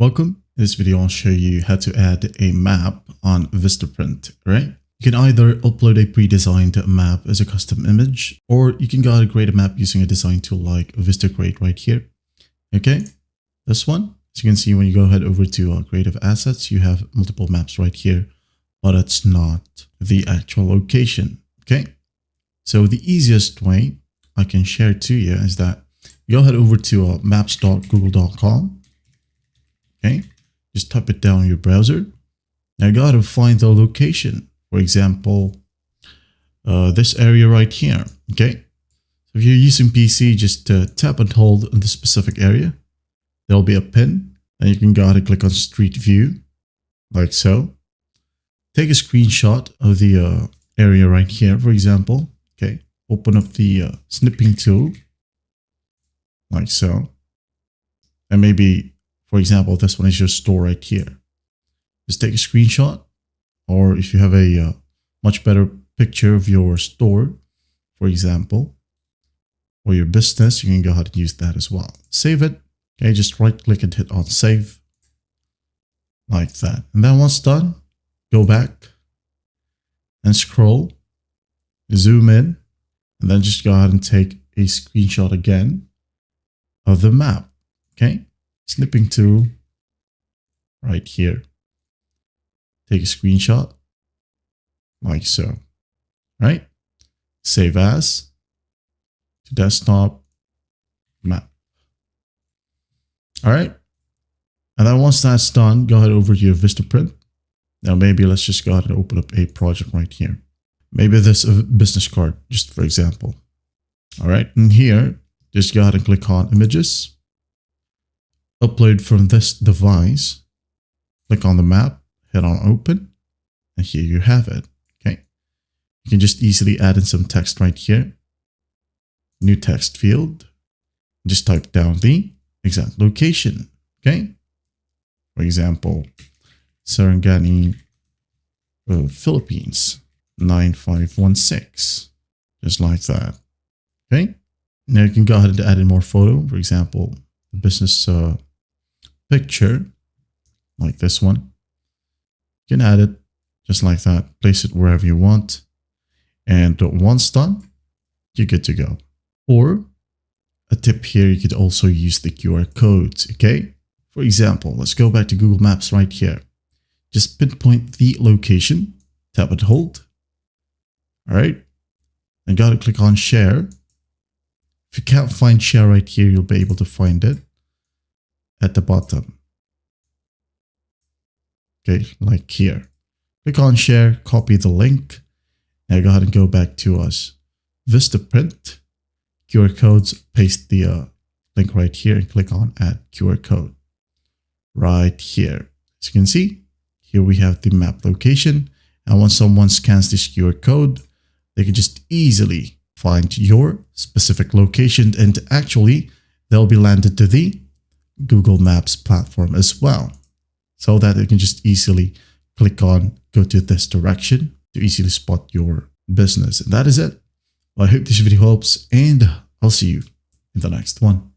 Welcome. In this video, I'll show you how to add a map on Vistaprint, right? You can either upload a pre-designed map as a custom image, or you can go ahead and create a map using a design tool like Vistaprint right here. Okay, this one, as you can see, when you go ahead over to Creative Assets, you have multiple maps right here, but it's not the actual location. Okay, so the easiest way I can share to you is that you go ahead over to maps.google.com. Okay, just type it down in your browser. Now you gotta find the location. For example, this area right here. Okay, so if you're using PC, just tap and hold on the specific area. There'll be a pin, and you can go ahead and click on Street View, like so. Take a screenshot of the area right here, for example. Okay, open up the snipping tool, like so, and maybe, for example, this one is your store right here. Just take a screenshot, or if you have a much better picture of your store, for example, or your business, you can go ahead and use that as well. Save it. Okay, just right click and hit on save, like that. And then once done, go back and scroll, zoom in, and then just go ahead and take a screenshot again of the map. Okay, snipping tool right here. Take a screenshot like so, right? Save as to desktop map. All right. And then once that's done, go ahead over to your Vistaprint. Now maybe let's just go ahead and open up a project right here. Maybe this is a business card, just for example. All right. And here, just go ahead and click on images. Upload from this device. Click on the map, hit on open, and here you have it. Okay. You can just easily add in some text right here. New text field. Just type down the exact location. Okay. For example, Sarangani, Philippines, 9516. Just like that. Okay. Now you can go ahead and add in more photo. For example, the business picture, like this one. You can add it just like that. Place it wherever you want. And once done, you're good to go. Or a tip here, you could also use the QR codes, okay? For example, let's go back to Google Maps right here. Just pinpoint the location, tap and hold. All right. And got to click on share. If you can't find share right here, you'll be able to find it at the bottom. Okay, like here. Click on share, copy the link. Now go ahead and go back to us. Vistaprint, QR codes, paste the link right here and click on add QR code right here. As you can see, here we have the map location. And when someone scans this QR code, they can just easily find your specific location, and actually they'll be landed to the Google Maps platform as well, so that they can just easily click on, go to this direction to easily spot your business. And that is it. Well, I hope this video helps, and I'll see you in the next one.